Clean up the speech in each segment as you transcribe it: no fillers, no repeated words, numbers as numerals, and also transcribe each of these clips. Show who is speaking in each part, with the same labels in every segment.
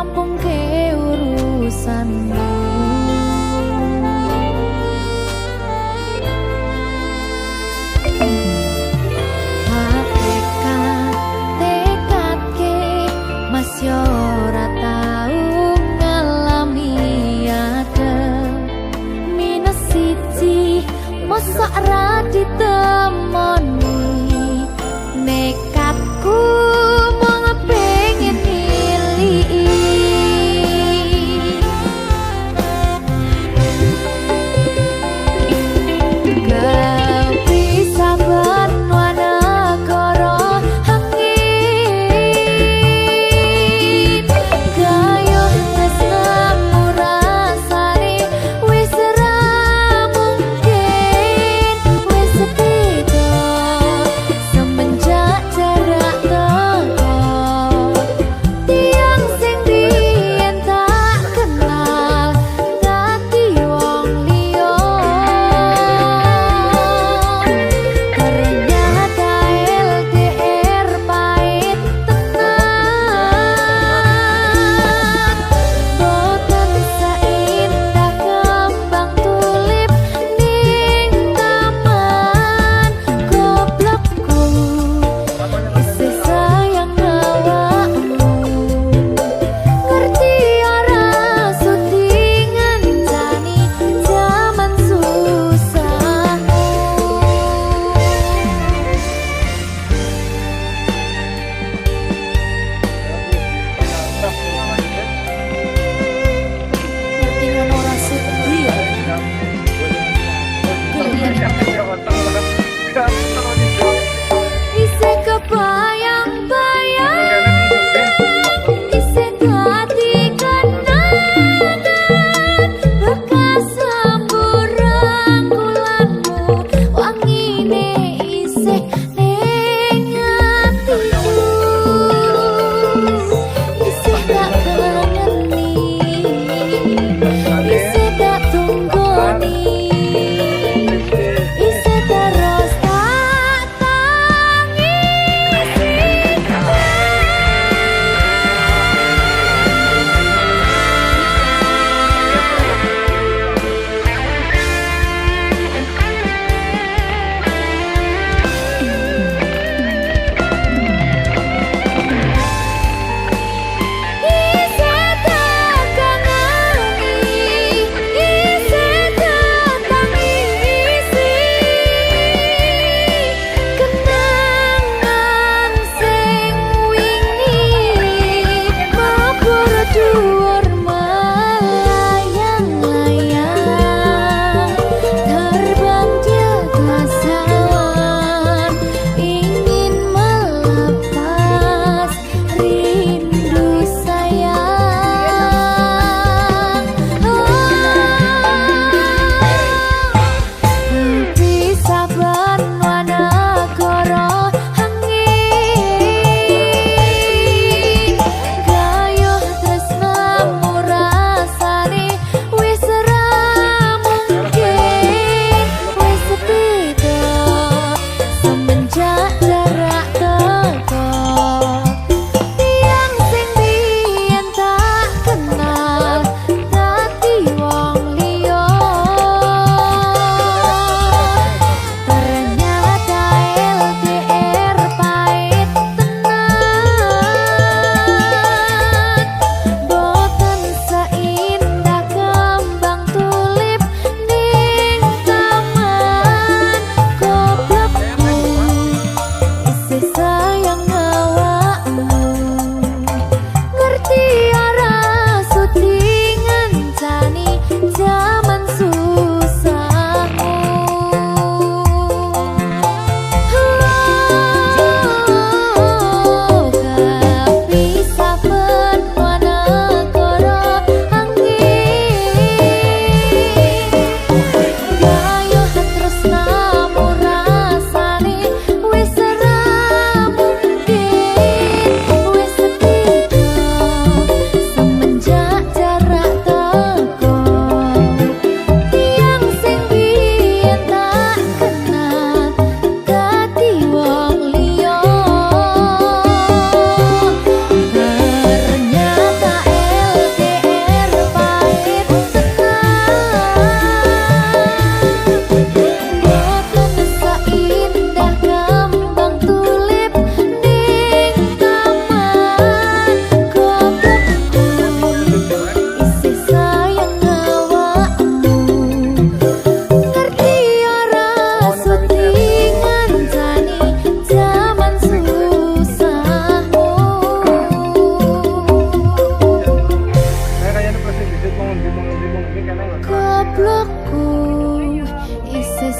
Speaker 1: rampungke urusanmu. Hakikat tekadke Mas yo ora tau ngalami adem minus siji mosok ra ditemoni nekatku mung pengen milih kepisahan wanagara angin gayuh tresnamu rasane wis ra mungkin wis beda semenjak jarak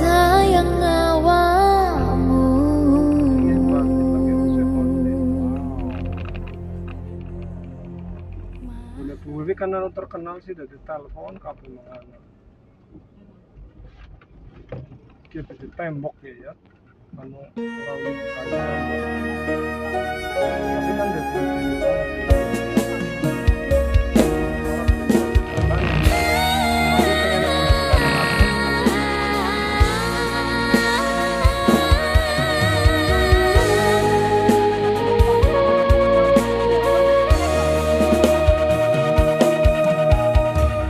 Speaker 1: sayang awakmu.
Speaker 2: Wiwi kan anu terkenal sih dari telepon kabel mengana. Kita di tembok ya, anu rawi kaca. Tapi kan dari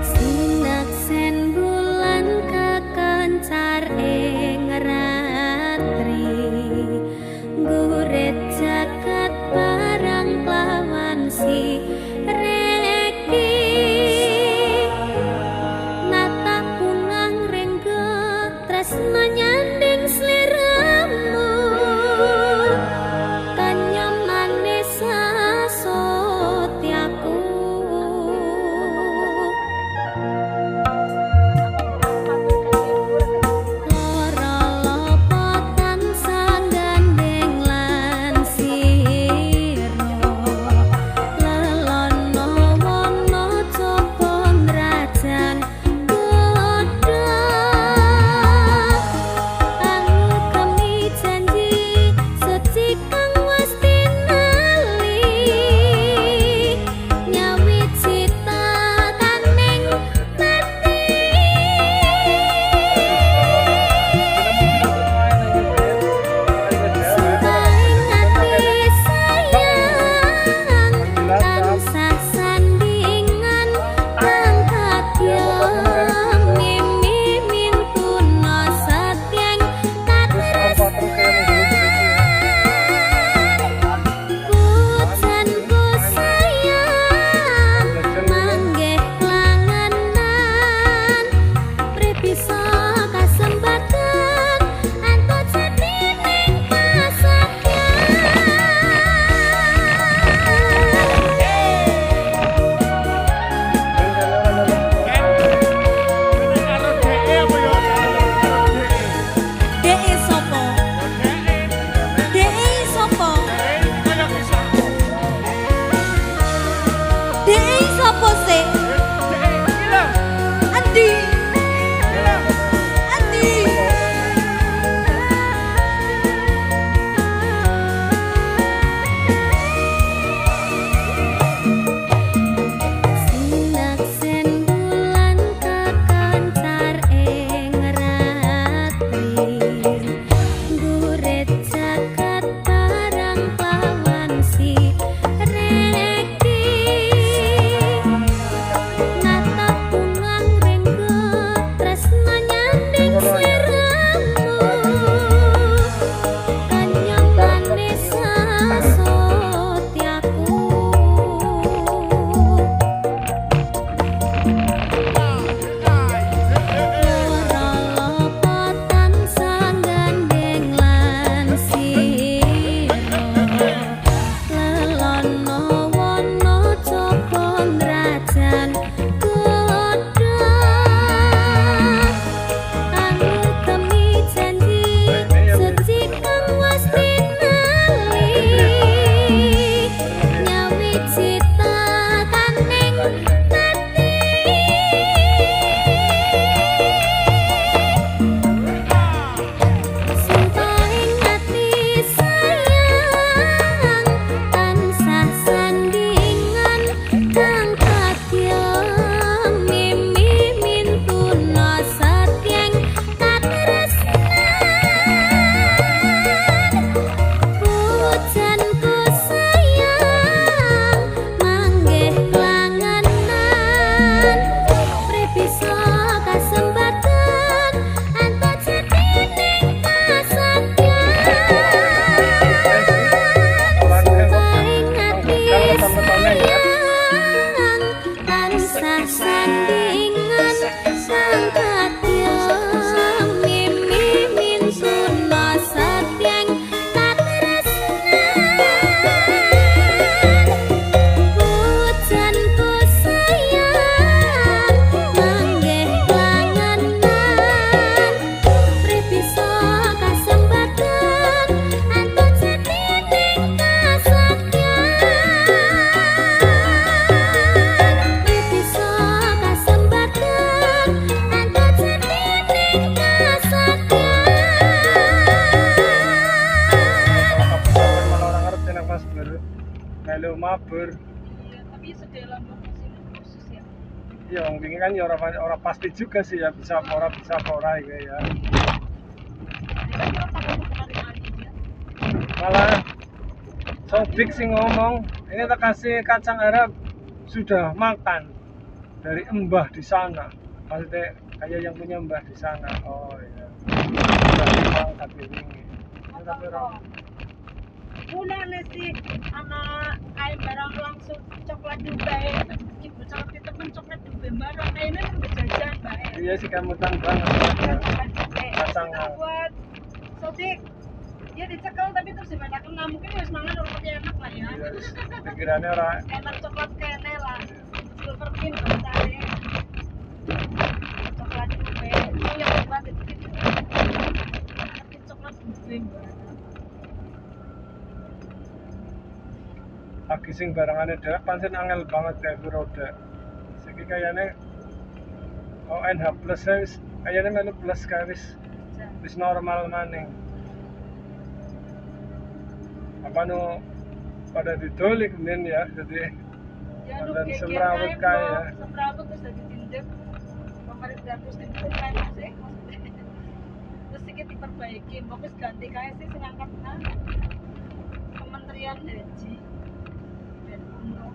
Speaker 1: Sinaksen bulan kekencar ing ratri, gurit jagat barang lawan si reki. Nata pungang renggo tresna nyanding sliramu, kanyam manis asotyaku. Lara lopotan sanggandeng lan siro, lelono wono copo ndrajan godha.
Speaker 2: video mabur.
Speaker 3: Iya, tapi sedelah mesin khusus ya.
Speaker 2: Iya, wong wingi kan ya ora pasti juga sih ya bisa apa ora gitu ya.
Speaker 3: Dia kan takut kemarin lagi ya.
Speaker 2: Malah Sodik sih ngomong, ini tak kasih kacang Arab sudah makan dari mbah di sana. Maksudnya kayak yang punya mbah di sana. Oh iya. Sudah diangkat ini. Ini tapi orang
Speaker 3: Mulane sih anak kayak barang langsung coklat Dubai. Ibu coklat temen coklat Dubai barang kayaknya kan berjajan baik.
Speaker 2: iya sih kemutan banget. Ya. Kacang.
Speaker 3: Buat Sodik dia dicekel tapi terus dimakan nggak mungkin harus mangan roti enak lah ya.
Speaker 2: Iya, pikirannya orang
Speaker 3: Enak coklat kene lah. Silver pin bahasanya. Coklat Dubai. Ini yang buat itu. Coklat Dubai banget.
Speaker 2: lagi sing barangane dewek pancen angel banget kayak roda. Siki kayaknya ONH plus wis kayaknya melu plus kayak wis normal maning. Apa nu pada didoli kemudian ya jadi
Speaker 3: Ya lu
Speaker 2: dan
Speaker 3: geger
Speaker 2: semrawut
Speaker 3: kae,
Speaker 2: kae ya.
Speaker 3: semrawut terus dadi tindak. Pemerintah terus tindak kae sih. Terus iki diperbaiki, mbok wis ganti kae sih sing angkatna. Kementerian Haji. Dan Umroh.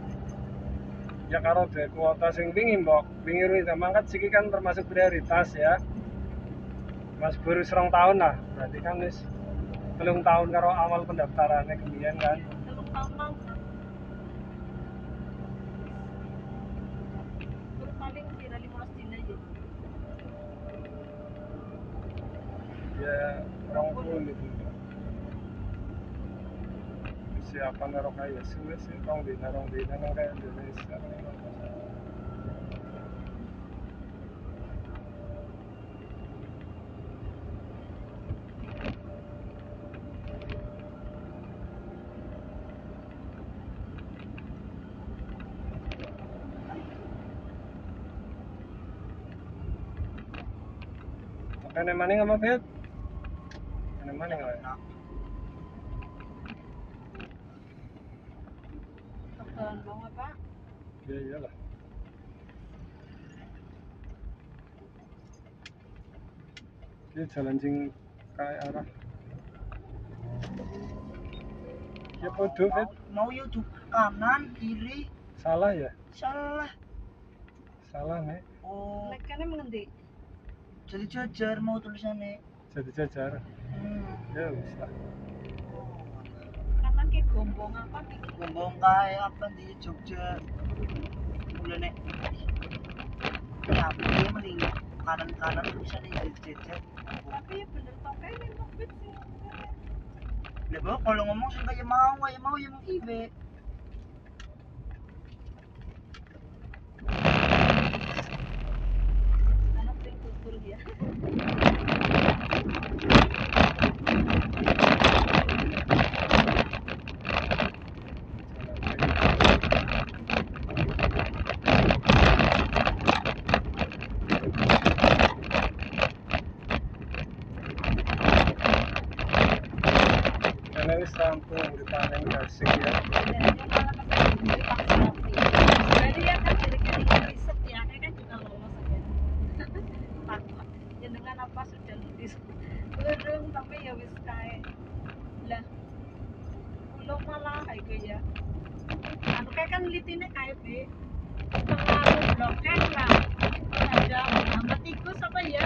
Speaker 2: Ya karo de kuota sing wingi mbok wingi ruwih mangkat siki kan termasuk prioritas ya. Mas baru 2 tahun lah, berarti kan wis 3 tahun karo awal pendaftarannya kemudian kan.
Speaker 3: 3 tahun mau. Baru paling kira 15 dina aja.
Speaker 2: Ya 20 itu. Siapa naruh kayak suwe sih rong dina nang kayak Indonesia. Kene maning apa bet? Kene maning wae.
Speaker 3: Kebetulan mau apa?
Speaker 2: Ya iyalah. Ini jalan sing kayak arah. Ya podo bet.
Speaker 4: Mau yuk kanan kiri
Speaker 2: Salah ya?
Speaker 4: salah.
Speaker 2: Salah nih.
Speaker 4: Oh,
Speaker 3: Nek kene mengendi?
Speaker 4: jadi jajar mau tulisannya.
Speaker 2: Jadi jajar. Ya wis lah.
Speaker 3: Kanan ki gombong apa ki?
Speaker 4: Gombong kayak apa di Jogja. Mulai nek. Ya, dia mending kanan tulisannya jadi jajar.
Speaker 3: Tapi ya bener tau kene mbok sih.
Speaker 4: Lah Bro, kalau ngomong sih kayak mau ya mau ibe.
Speaker 3: Anak sing kubur ya.
Speaker 2: Karena wis rampung dipanen gasik ya.
Speaker 3: Jadi ya kan kira-kira riset ya, kan juga lolos aja. Takut. Jenengan apa sudah lulus? Belum, tapi ya wis kae. Lah. Belum malah kayak ya. Anu kayak kan litine kae be. Pengaruh bloknya lah. Ada hama tikus apa ya?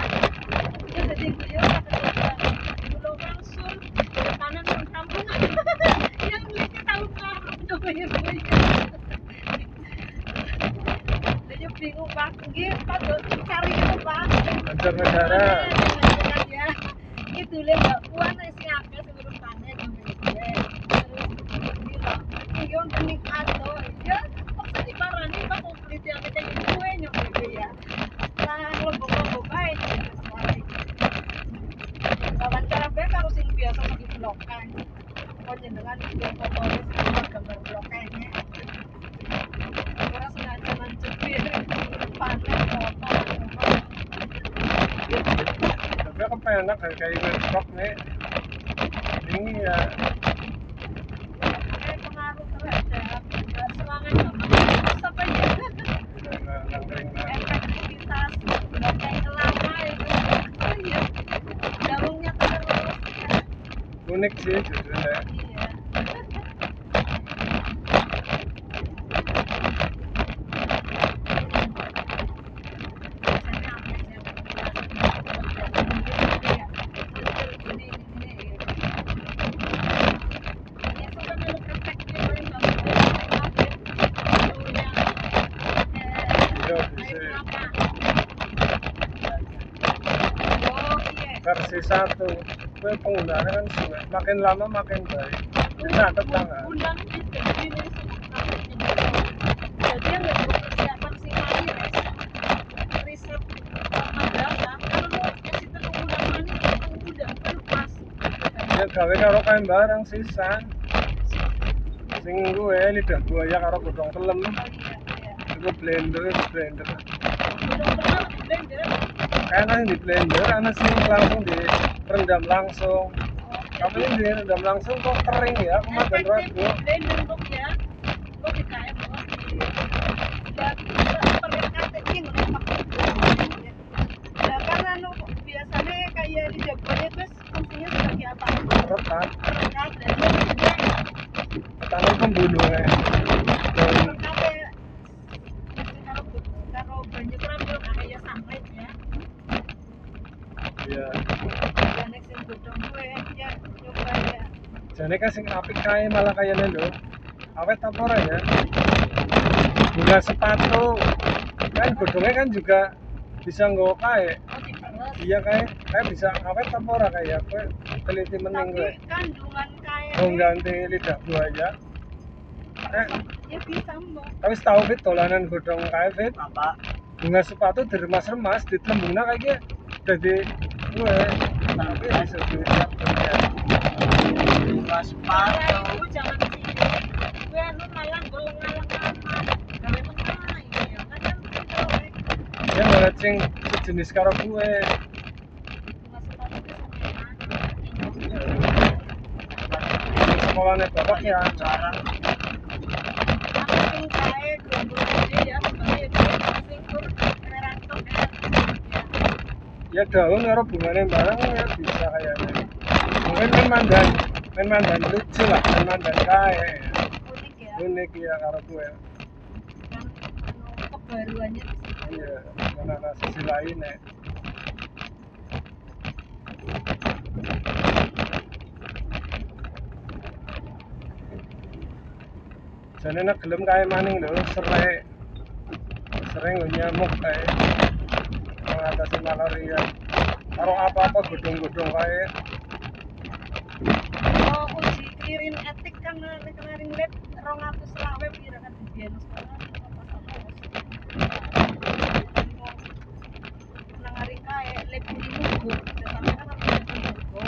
Speaker 3: Ya jadi ya belum langsung kanan kampung yang lihatnya tahu kan coba ya dia bingung pak gitu cari itu pak
Speaker 2: Antar negara.
Speaker 3: ya itu mbak puan sih apa sebelum tanya gitu terus bilang yang penting atau ya kok diparani pak mau penelitian kayak gue nyoba ya nah kelompok baik wawancara bae karo sing biasa di blog kan. Kok jenengan video fotonya sing gambar blog kayaknya. Ora sengaja mancepin panen foto.
Speaker 2: Tapi aku penak kayak webshop nih. Ini ya
Speaker 3: Kayak pengaruh terhadap sama terus apa ya
Speaker 2: Nang ring-ring.
Speaker 3: efektivitas bangkai kelapa itu oh iya daunnya terus ya.
Speaker 2: Unik sih jujurnya.
Speaker 3: Iya.
Speaker 2: Iya bisa. Versi 1 gue penggunaannya kan suwe. Makin lama makin baik. Catet tangan.
Speaker 3: Jadi yang nggak persiapan sih kali riset madrasah kalau mau kasih penggunaan ini udah pas
Speaker 2: Ya gawe karo kain barang sisan. Sing gue lidah buaya karo godhong kelem. Itu blender.
Speaker 3: udah pernah blender
Speaker 2: Kayak nang di blender, ana sing langsung direndam langsung. Tapi ini direndam langsung kok kering ya, kemadan ragu.
Speaker 3: blender untuk ya kok di kayak mau di ya perlu kategori ya karena nu biasanya kayak di Jepang itu fungsinya sebagai apa
Speaker 2: Retak,
Speaker 3: rekat dan dia juga
Speaker 2: tanam pembunuhnya. Dan
Speaker 3: rekatnya kalau banyak rambil kayak samret ya
Speaker 2: ya,
Speaker 3: dan yang godong gue ya nyoba ya
Speaker 2: jadi kan sing apik kae malah kayaknya lho. Awet apa ora ya? Bunga sepatu. Kan godongnya kan juga bisa nggawa kae.
Speaker 3: oh diperes
Speaker 2: Iya kae bisa awet apa ora kayak gue teliti mening
Speaker 3: tapi
Speaker 2: gue.
Speaker 3: kandungan kayak
Speaker 2: Mau ganti lidah buaya.
Speaker 3: ya bisa mbak
Speaker 2: Tapi setahu fit dolanan godhong kae fit.
Speaker 4: Apa?
Speaker 2: Bunga sepatu diremas-remas ditlembungna kayak jadi gue tapi bisa dilihat ya.
Speaker 4: Bunga sepatu.
Speaker 3: itu jangan sih gue anu malah gue lengan-lengan gawe tengah ya kan
Speaker 2: Dia ngeliat sing sejenis karo gue. Sekolahnya bapak ya.
Speaker 4: Jarang.
Speaker 2: Ya daun karo bunganya bareng ya bisa kayaknya. Mungkin main mandan lucu lah, main mandan kae. Unik ya karo gue.
Speaker 3: Kebaruannya
Speaker 2: Iya, mana sisi lain ya. Jadi nak gelem kae maning lho, sering nyamuk kae. Mengatasi malaria. Karo apa-apa godhong-godhong kae.
Speaker 3: oh uji klirin etik kan kemarin lihat 200 lawe pira kan di biyen sekolah nang hari kae lep di mugo sampe kan aku di mugo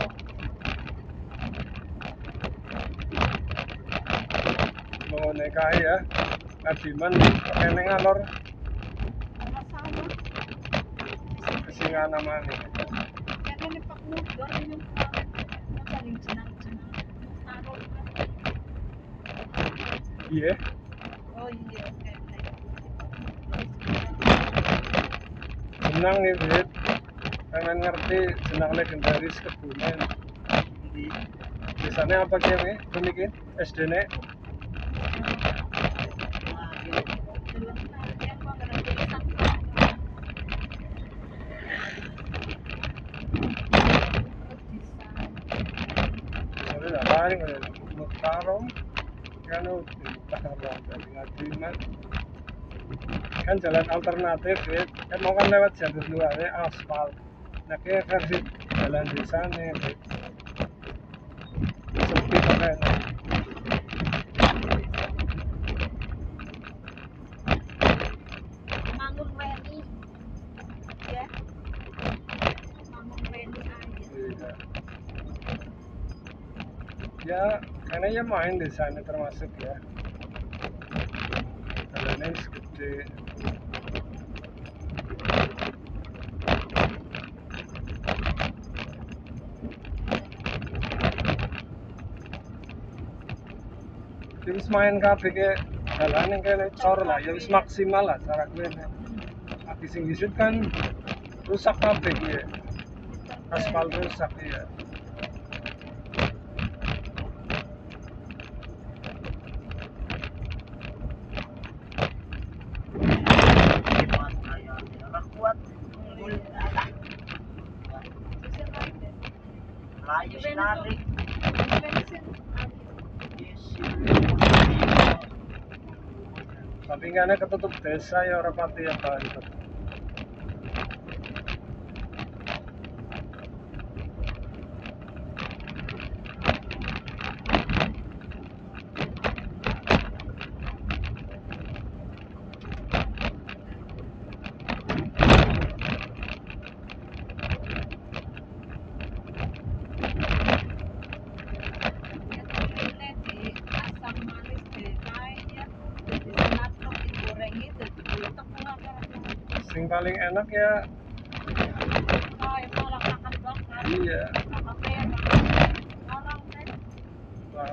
Speaker 2: Mengenai kae ya. Adiman kene ngalor
Speaker 3: sama
Speaker 2: kesingana maneh.
Speaker 3: karena ini pak mudor ini macam yang jenang-jenang taruh
Speaker 2: Iya,
Speaker 3: oh iya oke
Speaker 2: jenang nih Fit. Pengen ngerti jenang legendaris Kebumen.
Speaker 4: Di
Speaker 2: Biasanya apa game nih? Bikin SD nek. Soalnya nggak paling ada Mukarong kan Mukarong dari Ngadiman kan jalan alternatif Fit. Kan mau kan lewat jalur luarnya aspal. Nah kayak versi jalan desa nih Fit. Sepi kayaknya.
Speaker 3: Mangun Weni ya Mangun Weni aja
Speaker 2: Iya. Ya, karena ya main di sana termasuk ya. Jalannya segede. Terus main kafe kayak dalan yang kene cor lah ya wis maksimal lah cara gue nek tapi sing disut kan rusak kabeh ya aspal rusak ya
Speaker 4: Mas kayak orang kuat unggul layu narik
Speaker 2: tapi kene ketutup desa ya ora pati ya banget sing paling enak ya iya lah.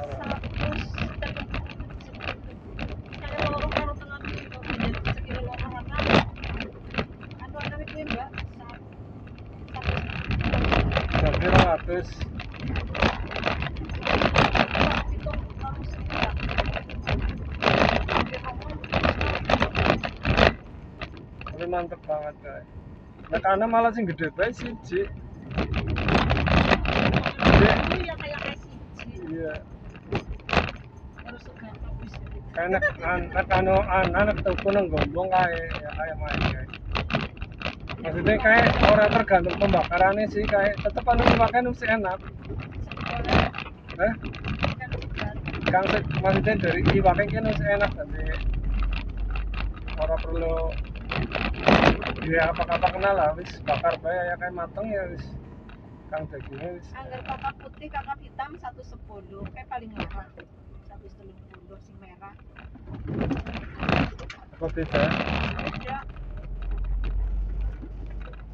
Speaker 2: Tapi 100 tapi mantep banget guys nah karena malah sing gede bae siji iya anak anak tuku nang gombong kae ya kayak main kayak maksudnya kayak orang tergantung pembakarannya sih kayak tetep anu dimakan mesti enak kang maksudnya dari iwaknya kan mesti enak tapi orang perlu ya apa kenal lah wis bakar bae ya kayak mateng ya wis kang dagingnya wis
Speaker 3: Anggar kakak putih, kakak hitam 110, kayak paling murah. 130 sing merah.
Speaker 2: kok beda
Speaker 3: Beda.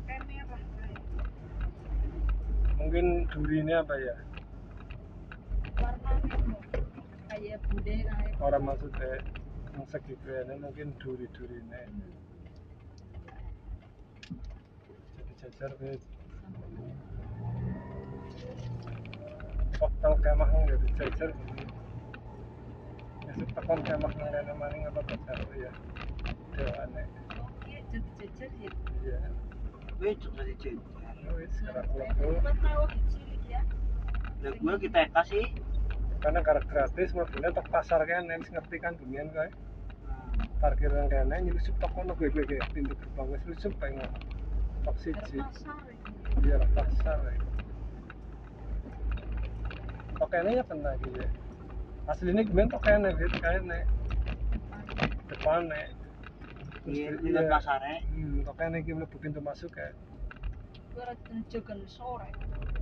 Speaker 3: Kayak merah kayak.
Speaker 2: mungkin durinya apa ya
Speaker 3: Warnanya tuh kayak bude kayak.
Speaker 2: orang maksudnya yang segitu ini mungkin duri-durinya jadi jajar wis waktu kemah nggak dijajar besok tekan kemah nggak maning apa jajar ya dia aneh
Speaker 3: Oh iya jadi jejer ya.
Speaker 2: iya
Speaker 4: becok dari jajar
Speaker 2: wis gerak
Speaker 3: Buat
Speaker 2: keluar
Speaker 3: tahu cilik ya.
Speaker 4: dan gue kita kasih
Speaker 2: karena gara gratis mobilnya tok pasar kan wis ngerti kan gemian kae parkir nang kene nyusup tok kono gue pintu gerbang wis nyusup kae ngono tok siji
Speaker 3: Pasar itu.
Speaker 2: iya lah pasar ya tok kene ya kena iki ya asline gemian tok kene wit kene depan nek
Speaker 4: iya di pasarnya
Speaker 2: tok kene iki mlebu pintu masuk ya
Speaker 3: Gue rada jogan sore.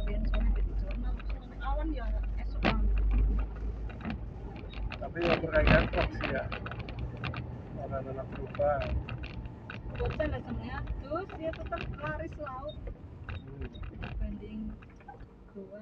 Speaker 3: Ben sore di jurnal awan ya esok banget.
Speaker 2: tapi ya berkaitan truk sih ya orang anak berubah
Speaker 3: Bocah lah semuanya, terus dia tetap laris laut dibanding gua.